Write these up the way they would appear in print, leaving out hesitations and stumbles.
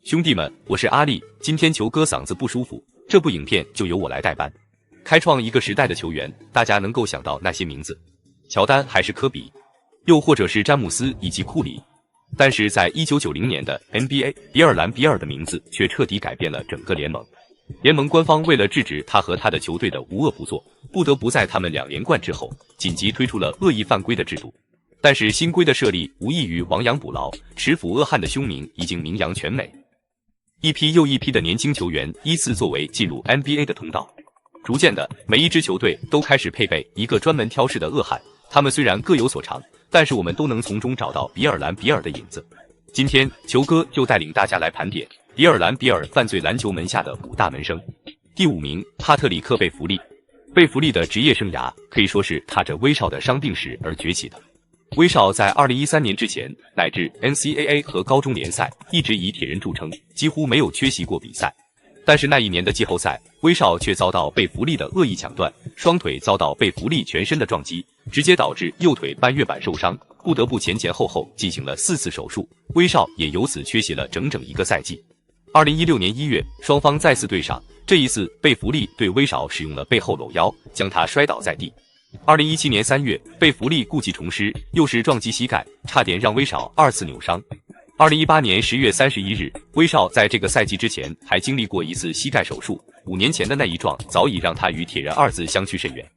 兄弟们，我是阿力，今天球哥嗓子不舒服，这部影片就由我来代班。开创一个时代的球员，大家能够想到那些名字，乔丹还是科比，又或者是詹姆斯以及库里。但是在1990年的 NBA， 比尔·兰比尔的名字却彻底改变了整个联盟。联盟官方为了制止他和他的球队的无恶不作，不得不在他们2连冠之后，紧急推出了恶意犯规的制度。但是新规的设立无异于亡羊补牢，持斧恶汉的凶名已经名扬全美。一批又一批的年轻球员依次作为进入 NBA 的通道，逐渐的，每一支球队都开始配备一个专门挑事的恶汉。他们虽然各有所长，但是我们都能从中找到比尔·兰比尔的影子。今天，球哥就带领大家来盘点比尔·兰比尔犯罪篮球门下的5大门生。第5名，帕特里克·贝弗利。贝弗利的职业生涯可以说是踏着威少的伤病史而崛起的。威少在2013年之前乃至 NCAA 和高中联赛一直以铁人著称，几乎没有缺席过比赛。但是那一年的季后赛，威少却遭到贝弗利的恶意抢断，双腿遭到贝弗利全身的撞击，直接导致右腿半月板受伤，不得不前前后后进行了4次手术。威少也由此缺席了整整1个赛季。2016年1月，双方再次对上，这一次贝弗利对威少使用了背后搂腰，将他摔倒在地。2017年3月，贝弗利故技重施，又是撞击膝盖，差点让威少2次扭伤。2018年10月31日，威少在这个赛季之前还经历过1次膝盖手术，5年前的那一撞早已让他与铁人2字相去甚远。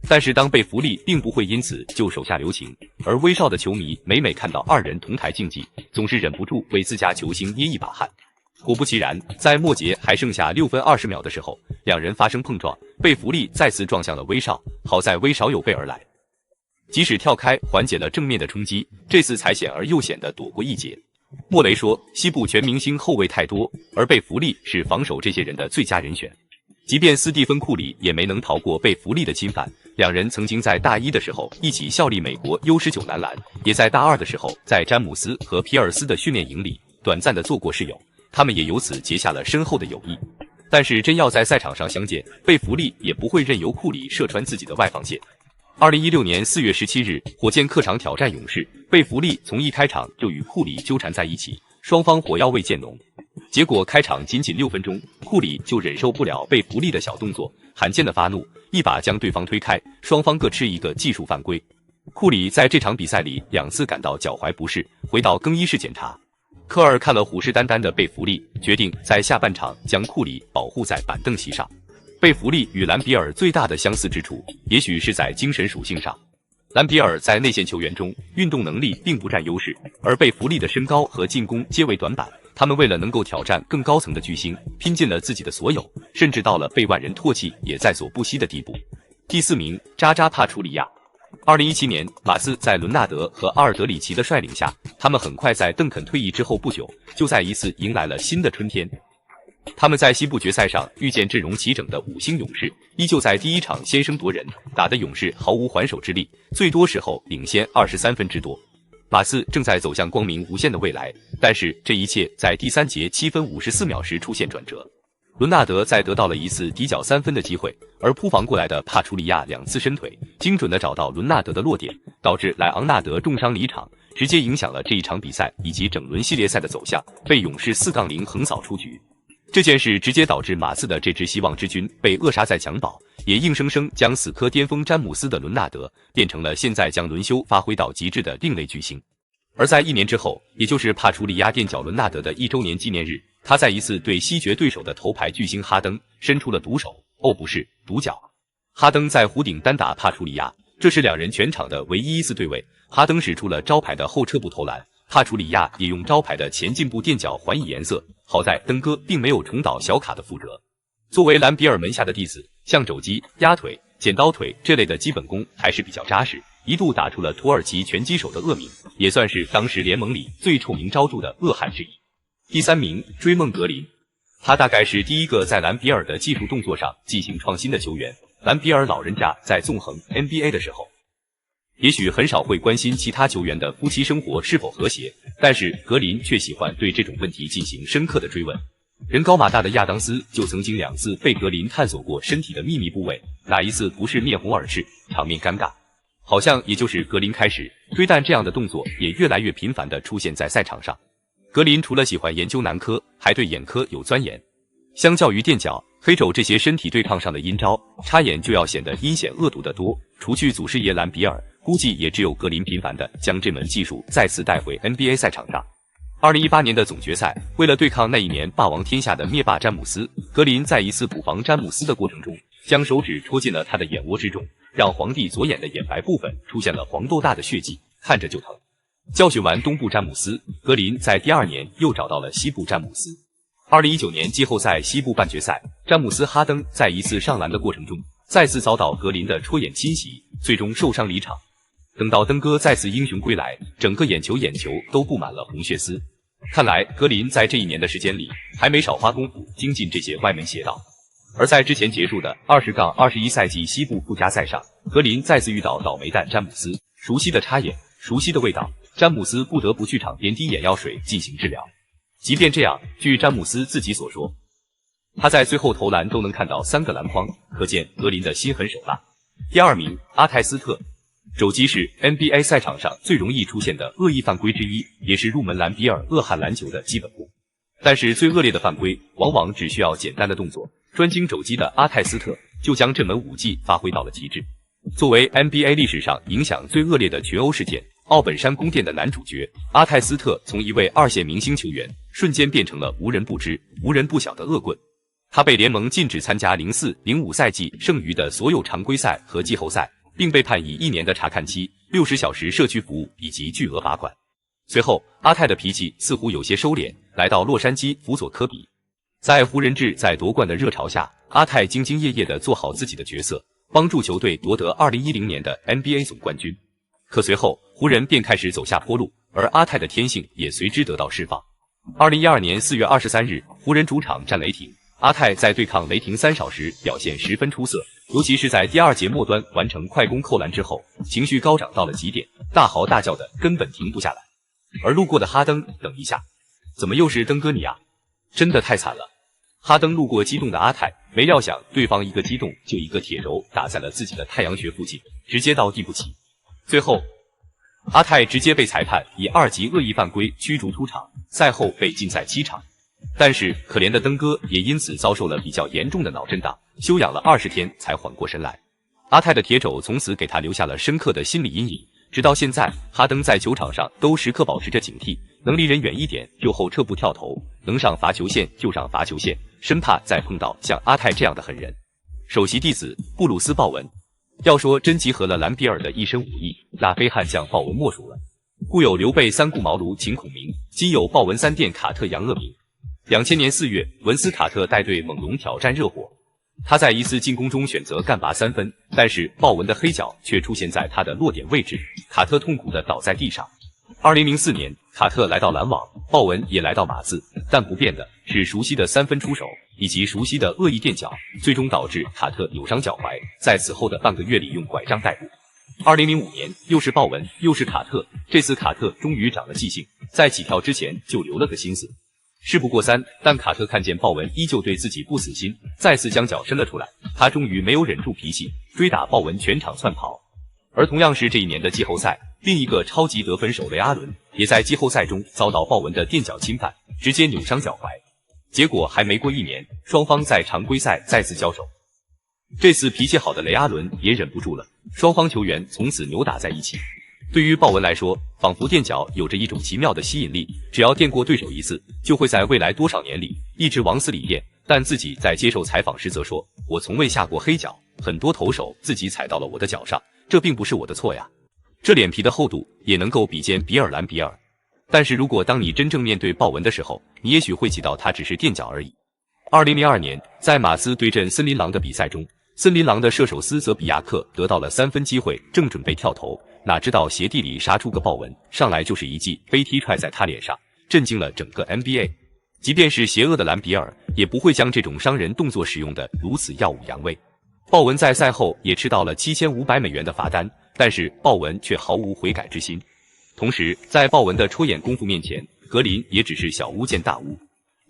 但是当贝弗利并不会因此就手下留情，而威少的球迷每每看到2人同台竞技，总是忍不住为自家球星捏一把汗。果不其然，在末节还剩下6分20秒的时候，2人发生碰撞，贝弗利再次撞向了威少，好在威少有备而来，即使跳开缓解了正面的冲击，这次才险而又险地躲过一劫。莫雷说，西部全明星后卫太多，而贝弗利是防守这些人的最佳人选。即便斯蒂芬·库里也没能逃过贝弗利的侵犯，2人曾经在大1的时候一起效力美国 U19 男篮，也在大2的时候在詹姆斯和皮尔斯的训练营里短暂地做过室友，他们也由此结下了深厚的友谊。但是真要在赛场上相见，贝弗利也不会任由库里射穿自己的外防线。2016年4月17日，火箭客场挑战勇士，贝弗利从一开场就与库里纠缠在一起，双方火药味渐浓。结果开场仅6分钟，库里就忍受不了贝弗利的小动作，罕见的发怒，一把将对方推开，双方各吃一个技术犯规。库里在这场比赛里2次感到脚踝不适，回到更衣室检查。科尔看了虎视眈眈的贝弗利，决定在下半场将库里保护在板凳席上。贝弗利与兰比尔最大的相似之处，也许是在精神属性上。兰比尔在内线球员中运动能力并不占优势，而贝弗利的身高和进攻皆为短板。他们为了能够挑战更高层的巨星，拼尽了自己的所有，甚至到了被万人唾弃也在所不惜的地步。第4名，扎扎帕楚里亚。2017年，马刺在伦纳德和阿尔德里奇的率领下，他们很快在邓肯退役之后不久，就在一次迎来了新的春天。他们在西部决赛上遇见阵容齐整的5星勇士，依旧在第1场先声夺人，打得勇士毫无还手之力，最多时候领先23分之多。马刺正在走向光明无限的未来，但是这一切在第3节7分54秒时出现转折。伦纳德在得到了一次底角3分的机会，而扑防过来的帕楚里亚2次伸腿，精准地找到伦纳德的落点，导致莱昂纳德重伤离场，直接影响了这一场比赛以及整轮系列赛的走向，被勇士4-0横扫出局。这件事直接导致马刺的这支希望之军被扼杀在襁褓，也硬生生将死磕巅峰詹姆斯的伦纳德变成了现在将轮休发挥到极致的另类巨星。而在1年之后，也就是帕楚里亚垫脚伦纳德的1周年纪念日，他在一次对西决对手的头牌巨星哈登伸出了毒手，不是独角。哈登在弧顶单打帕楚里亚，这是2人全场的唯一1次对位。哈登使出了招牌的后撤步投篮，帕楚里亚也用招牌的前进步垫脚还以颜色。好在登哥并没有重蹈小卡的覆辙。作为兰比尔门下的弟子，像肘击、压腿、剪刀腿这类的基本功还是比较扎实，一度打出了土耳其拳击手的恶名，也算是当时联盟里最臭名昭著的恶汉之一。第3名，追梦格林。他大概是第一个在兰比尔的技术动作上进行创新的球员。兰比尔老人家在纵横 NBA 的时候，也许很少会关心其他球员的夫妻生活是否和谐，但是格林却喜欢对这种问题进行深刻的追问。人高马大的亚当斯就曾经2次被格林探索过身体的秘密部位，哪一次不是面红耳赤，场面尴尬。好像也就是格林开始，追弹这样的动作也越来越频繁地出现在赛场上。格林除了喜欢研究男科，还对眼科有钻研。相较于垫脚、黑肘这些身体对抗上的阴招，插眼就要显得阴险恶毒得多。除去祖师爷兰比尔，估计也只有格林频繁地将这门技术再次带回 NBA 赛场上。2018年的总决赛，为了对抗那一年霸王天下的灭霸詹姆斯，格林在一次补防詹姆斯的过程中，将手指戳进了他的眼窝之中，让皇帝左眼的眼白部分出现了黄豆大的血迹，看着就疼。教训完东部詹姆斯，格林在第2年又找到了西部詹姆斯。2019年季后赛西部半决赛，詹姆斯哈登在一次上篮的过程中，再次遭到格林的戳眼侵袭，最终受伤离场。等到登哥再次英雄归来，整个眼球都布满了红血丝。看来格林在这一年的时间里，还没少花功夫精进这些歪门邪道。而在之前结束的20-21赛季西部附加赛上，格林再次遇到倒霉蛋詹姆斯，熟悉的插眼，熟悉的味道，詹姆斯不得不去场边滴眼药水进行治疗。即便这样，据詹姆斯自己所说，他在最后投篮都能看到3个篮筐，可见格林的心狠手辣。第2名阿泰斯特，肘击是 NBA 赛场上最容易出现的恶意犯规之一，也是入门兰比尔恶汉篮球的基本功。但是最恶劣的犯规，往往只需要简单的动作，专精肘击的阿泰斯特就将这门武技发挥到了极致。作为 NBA 历史上影响最恶劣的群殴事件奥本山宫殿的男主角，阿泰斯特从一位2线明星球员瞬间变成了无人不知、无人不晓的恶棍。他被联盟禁止参加04-05赛季剩余的所有常规赛和季后赛，并被判以1年的查看期、60小时社区服务以及巨额罚款。随后，阿泰的脾气似乎有些收敛，来到洛杉矶辅佐科比。在湖人志在夺冠的热潮下，阿泰兢兢业业地做好自己的角色，帮助球队夺得2010年的 NBA 总冠军。可随后，湖人便开始走下坡路，而阿泰的天性也随之得到释放。2012年4月23日，湖人主场战雷霆，阿泰在对抗雷霆3少时表现十分出色，尤其是在第2节末端完成快攻扣篮之后，情绪高涨到了极点，大嚎大叫的根本停不下来。而路过的哈登，等一下，怎么又是登哥你啊？真的太惨了。哈登路过激动的阿泰，没料想对方一个激动就一个铁轴打在了自己的太阳穴附近，直接到地不起。最后，阿泰直接被裁判以2级恶意犯规驱逐出场，赛后被禁赛7场。但是可怜的登哥也因此遭受了比较严重的脑震荡，休养了20天才缓过神来。阿泰的铁肘从此给他留下了深刻的心理阴影，直到现在，哈登在球场上都时刻保持着警惕，能离人远一点就后撤步跳投，能上罚球线就上罚球线，生怕再碰到像阿泰这样的狠人。首席弟子布鲁斯·鲍文，要说真集合了兰比尔的一身武艺，那非悍将鲍文莫属了。故有刘备3顾茅庐秦孔明，今有鲍文3殿卡特扬恶名。2000年4月，文斯卡特带队猛龙挑战热火，他在一次进攻中选择干拔3分，但是鲍文的黑脚却出现在他的落点位置，卡特痛苦地倒在地上。2004年，卡特来到篮网，鲍文也来到马刺，但不变的是熟悉的3分出手以及熟悉的恶意垫脚，最终导致卡特扭伤脚踝，在此后的半个月里用拐杖代步。2005年，又是鲍文又是卡特，这次卡特终于长了记性，在起跳之前就留了个心思。事不过三，但卡特看见鲍文依旧对自己不死心，再次将脚伸了出来，他终于没有忍住脾气，追打鲍文全场窜跑。而同样是这一年的季后赛，另一个超级得分手雷阿伦也在季后赛中遭到鲍文的垫脚侵犯，直接扭伤脚踝。结果还没过1年，双方在常规赛再次交手。这次脾气好的雷阿伦也忍不住了，双方球员从此扭打在一起。对于鲍文来说，仿佛垫脚有着一种奇妙的吸引力，只要垫过对手一次，就会在未来多少年里一直往死里垫。但自己在接受采访时则说，我从未下过黑脚，很多投手自己踩到了我的脚上，这并不是我的错呀。这脸皮的厚度也能够比肩比尔兰比尔。但是如果当你真正面对鲍文的时候，你也许会起到他只是垫脚而已。2002年，在马刺对阵森林狼的比赛中，森林狼的射手斯泽比亚克得到了3分机会，正准备跳投，哪知道鞋地里杀出个鲍文，上来就是一记飞踢踹在他脸上，震惊了整个 NBA。即便是邪恶的兰比尔，也不会将这种伤人动作使用的如此耀武扬威。鲍文在赛后也吃到了7500美元的罚单，但是鲍文却毫无悔改之心。同时，在鲍文的戳眼功夫面前，格林也只是小巫见大巫。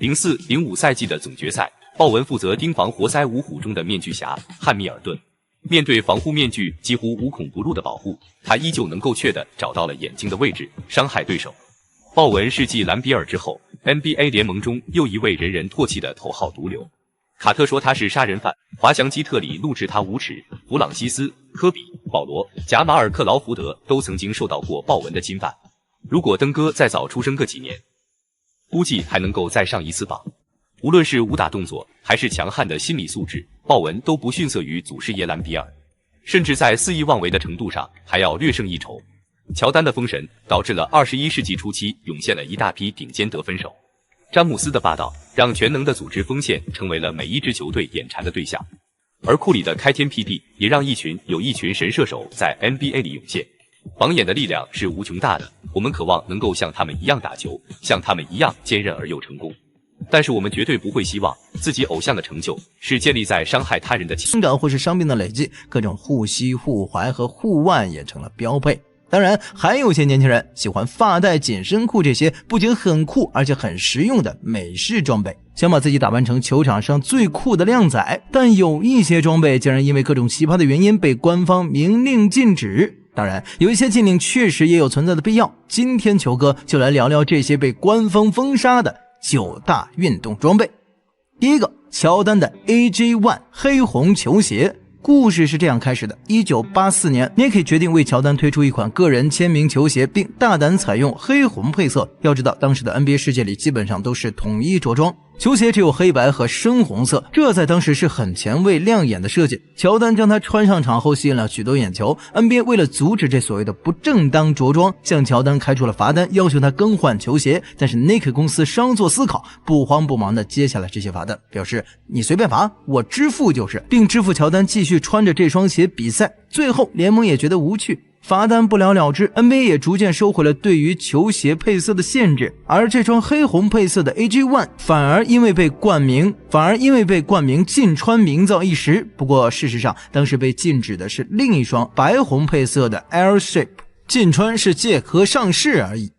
04-05赛季的总决赛，鲍文负责盯防活塞五虎中的面具侠汉密尔顿。面对防护面具几乎无孔不入的保护，他依旧能够确地找到了眼睛的位置，伤害对手。鲍文是继兰比尔之后 NBA 联盟中又一位人人唾弃的头号毒瘤。卡特说他是杀人犯，滑翔机特里怒斥他无耻，弗朗西斯、科比、保罗、贾马尔克劳福德都曾经受到过鲍文的侵犯。如果登哥再早出生个几年，估计还能够再上一次榜。无论是武打动作还是强悍的心理素质，鲍文都不逊色于祖师爷兰比尔，甚至在肆意妄为的程度上还要略胜一筹。乔丹的封神导致了21世纪初期涌现了一大批顶尖得分手。詹姆斯的霸道让全能的组织锋线成为了每一支球队眼馋的对象，而库里的开天辟地也让一群神射手在 NBA 里涌现。榜眼的力量是无穷大的，我们渴望能够像他们一样打球，像他们一样坚韧而又成功。但是我们绝对不会希望自己偶像的成就是建立在伤害他人的成长或是伤病的累积，各种护膝、护踝和护腕也成了标配。当然，还有些年轻人喜欢发带、紧身裤这些不仅很酷而且很实用的美式装备，想把自己打扮成球场上最酷的靓仔。但有一些装备竟然因为各种奇葩的原因被官方明令禁止。当然，有一些禁令确实也有存在的必要。今天球哥就来聊聊这些被官方封杀的9大运动装备。第一个，乔丹的 AJ1 黑红球鞋。故事是这样开始的：1984年 Nike 决定为乔丹推出一款个人签名球鞋，并大胆采用黑红配色。要知道，当时的 NBA 世界里基本上都是统一着装，球鞋只有黑白和深红色，这在当时是很前卫亮眼的设计。乔丹将它穿上场后吸引了许多眼球， NBA 为了阻止这所谓的不正当着装，向乔丹开出了罚单，要求他更换球鞋。但是 Nike 公司稍作思考，不慌不忙地接下了这些罚单，表示你随便罚，我支付就是，并支付乔丹继续穿着这双鞋比赛。最后联盟也觉得无趣，罚单不了了之， NBA 也逐渐收回了对于球鞋配色的限制，而这双黑红配色的 AJ1 反而因为被冠名禁穿名噪一时。不过事实上，当时被禁止的是另一双白红配色的 Air Shape， 禁穿是借壳上市而已。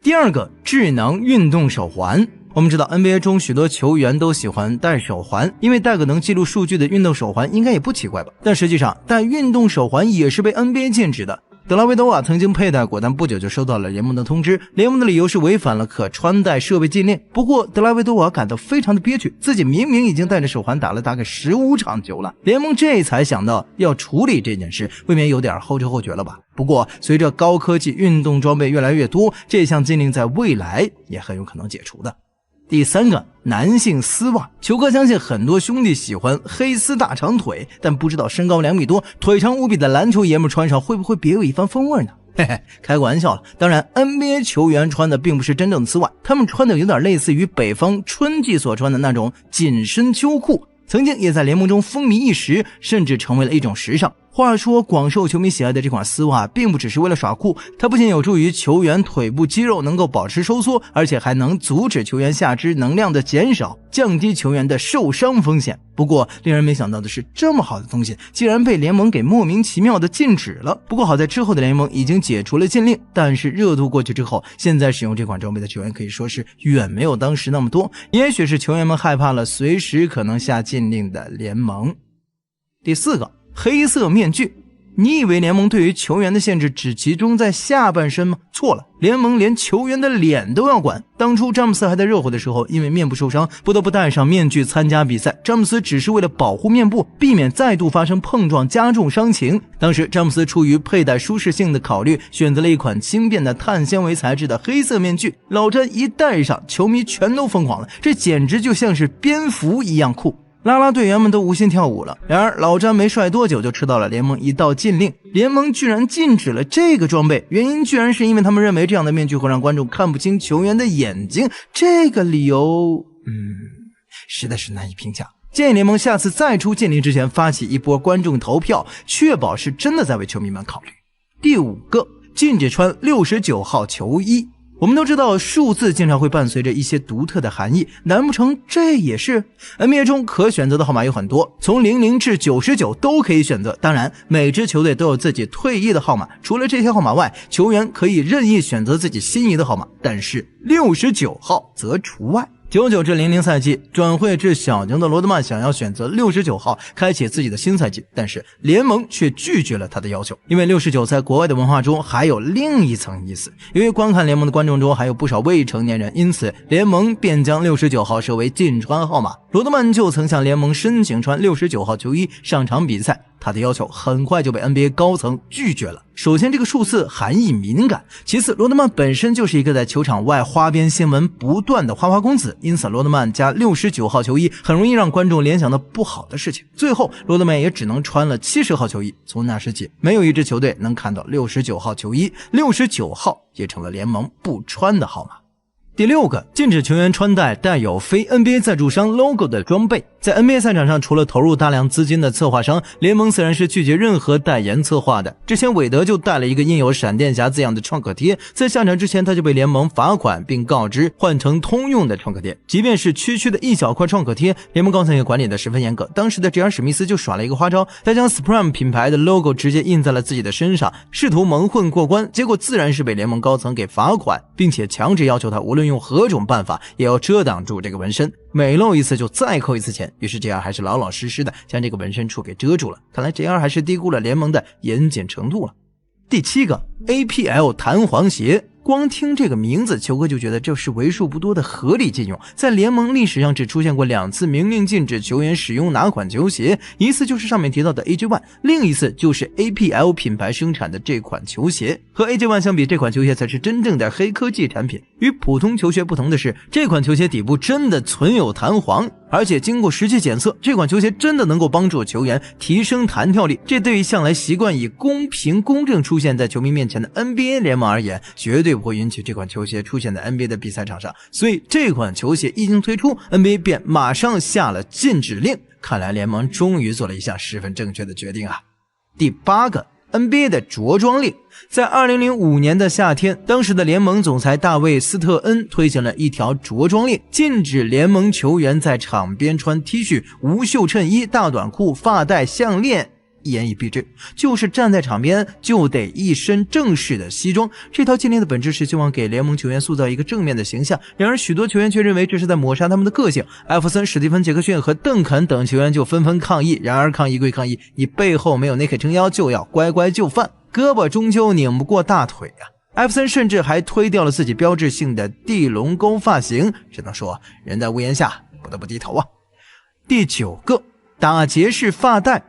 第二个，智能运动手环。我们知道 NBA 中许多球员都喜欢戴手环，因为戴个能记录数据的运动手环应该也不奇怪吧。但实际上戴运动手环也是被 NBA 禁止的。德拉维多瓦曾经佩戴过，但不久就收到了联盟的通知，联盟的理由是违反了可穿戴设备禁令。不过德拉维多瓦感到非常的憋屈，自己明明已经戴着手环打了大概15场球了，联盟这才想到要处理这件事，未免有点后知后觉了吧。不过随着高科技运动装备越来越多，这项禁令在未来也很有可能解除的。第三个，男性丝袜。球哥相信很多兄弟喜欢黑丝大长腿，但不知道身高2米多、腿长无比的篮球爷们穿上会不会别有一番风味呢？嘿嘿，开个玩笑了。当然 NBA 球员穿的并不是真正的丝袜，他们穿的有点类似于北方春季所穿的那种紧身秋裤，曾经也在联盟中风靡一时，甚至成为了一种时尚。话说广受球迷喜爱的这款丝袜并不只是为了耍酷，它不仅有助于球员腿部肌肉能够保持收缩，而且还能阻止球员下肢能量的减少，降低球员的受伤风险。不过令人没想到的是，这么好的东西竟然被联盟给莫名其妙的禁止了。不过好在之后的联盟已经解除了禁令，但是热度过去之后，现在使用这款装备的球员可以说是远没有当时那么多，也许是球员们害怕了随时可能下禁令的联盟。第四个，黑色面具。你以为联盟对于球员的限制只集中在下半身吗？错了，联盟连球员的脸都要管。当初詹姆斯还在热火的时候，因为面部受伤不得不戴上面具参加比赛，詹姆斯只是为了保护面部，避免再度发生碰撞加重伤情。当时詹姆斯出于佩戴舒适性的考虑，选择了一款轻便的碳纤维材质的黑色面具，老詹一戴上，球迷全都疯狂了，这简直就像是蝙蝠一样酷。啦啦队员们都无心跳舞了。然而老詹没帅多久就吃到了联盟一道禁令，联盟居然禁止了这个装备，原因居然是因为他们认为这样的面具会让观众看不清球员的眼睛。这个理由实在是难以评价。建议联盟下次再出禁令之前发起一波观众投票，确保是真的在为球迷们考虑。第五个，禁止穿69号球衣。我们都知道数字经常会伴随着一些独特的含义，难不成这也是？ NBA 中可选择的号码有很多，从00至99都可以选择，当然每支球队都有自己退役的号码，除了这些号码外，球员可以任意选择自己心仪的号码，但是69号则除外。99至00赛季转会至小牛的罗德曼想要选择69号开启自己的新赛季，但是联盟却拒绝了他的要求，因为69在国外的文化中还有另一层意思。由于观看联盟的观众中还有不少未成年人，因此联盟便将69号设为禁穿号码。罗德曼就曾向联盟申请穿69号球衣上场比赛，他的要求很快就被 NBA 高层拒绝了。首先，这个数字含义敏感，其次罗德曼本身就是一个在球场外花边新闻不断的花花公子，因此罗德曼加69号球衣很容易让观众联想到不好的事情。最后罗德曼也只能穿了70号球衣，从那时起没有一支球队能看到69号球衣，69号也成了联盟不穿的号码。第6个，禁止球员穿戴带有非 NBA 赞助商 logo 的装备。在 NBA 赛场上，除了投入大量资金的策划商，联盟自然是拒绝任何代言策划的。之前韦德就带了一个印有闪电侠字样的创可贴，在下场之前他就被联盟罚款，并告知换成通用的创可贴。即便是区区的一小块创可贴，联盟高层也管理的十分严格。当时的 JR 史密斯就耍了一个花招，他将 Supreme 品牌的 logo 直接印在了自己的身上，试图蒙混过关，结果自然是被联盟高层给罚款，并且强制要求他无论用何种办法也要遮挡住这个纹身，每露一次就再扣一次钱。于是 JR 还是老老实实的将这个纹身处给遮住了。看来 JR 还是低估了联盟的严谨程度了。第7个 APL 弹簧鞋，光听这个名字，球哥就觉得这是为数不多的合理禁用。在联盟历史上只出现过2次明令禁止球员使用哪款球鞋，一次就是上面提到的 AJ1， 另一次就是 APL 品牌生产的这款球鞋。和 AJ1 相比，这款球鞋才是真正的黑科技产品。与普通球鞋不同的是，这款球鞋底部真的存有弹簧，而且经过实际检测，这款球鞋真的能够帮助球员提升弹跳力。这对于向来习惯以公平公正出现在球迷面前的 NBA 联盟而言，绝对不会允许这款球鞋出现在 NBA 的比赛场上。所以这款球鞋一经推出， NBA 便马上下了禁止令。看来联盟终于做了一项十分正确的决定啊。第8个 NBA 的着装令。在2005年的夏天，当时的联盟总裁大卫斯特恩推行了一条着装令，禁止联盟球员在场边穿 T 恤、无袖衬衣、大短裤、发带、项链，一言以蔽之，就是站在场边就得一身正式的西装。这条禁令的本质是希望给联盟球员塑造一个正面的形象，然而许多球员却认为这是在抹杀他们的个性。艾弗森、史蒂芬、杰克逊和邓肯等球员就纷纷抗议，然而抗议归抗议，你背后没有内克撑腰，就要乖乖就范，胳膊终究拧不过大腿啊。艾弗森甚至还推掉了自己标志性的地龙沟发型，只能说人在屋檐下不得不低头啊。第9个打结式发带。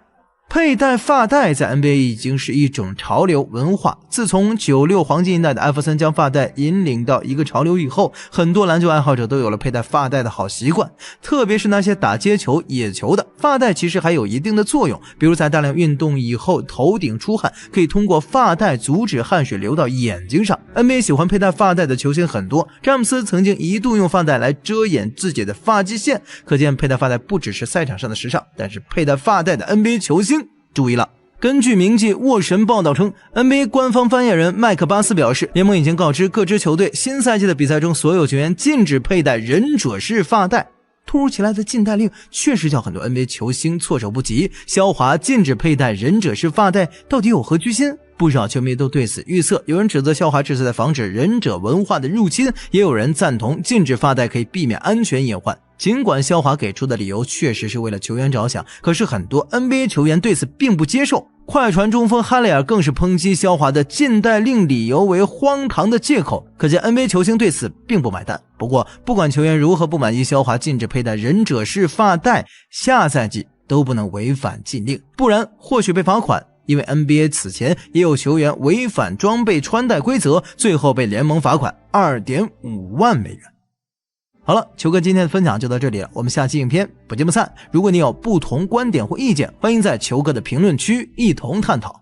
佩戴发带在 NBA 已经是一种潮流文化，自从96黄金一代的艾弗森将发带引领到一个潮流以后，很多篮球爱好者都有了佩戴发带的好习惯，特别是那些打街球、野球的，发带其实还有一定的作用，比如在大量运动以后头顶出汗，可以通过发带阻止汗水流到眼睛上。 NBA 喜欢佩戴发带的球星很多，詹姆斯曾经一度用发带来遮掩自己的发际线，可见佩戴发带不只是赛场上的时尚，但是佩戴发带的 NBA 球星注意了。根据名记沃神报道称， NBA 官方发言人麦克巴斯表示，联盟已经告知各支球队，新赛季的比赛中所有球员禁止佩戴忍者式发带。突如其来的禁带令确实叫很多 NBA 球星措手不及。肖华禁止佩戴忍者式发带到底有何居心？不少球迷都对此预测，有人指责肖华这是在防止忍者文化的入侵，也有人赞同禁止发带可以避免安全隐患。尽管肖华给出的理由确实是为了球员着想，可是很多 NBA 球员对此并不接受。快船中锋哈雷尔更是抨击肖华的禁带令理由为荒唐的借口，可见 NBA 球星对此并不买单。不过不管球员如何不满意肖华禁止佩戴忍者式发带，下赛季都不能违反禁令，不然或许被罚款。因为 NBA 此前也有球员违反装备穿戴规则，最后被联盟罚款 2.5 万美元。好了，球哥今天的分享就到这里了，我们下期影片不见不散。如果你有不同观点或意见，欢迎在球哥的评论区一同探讨。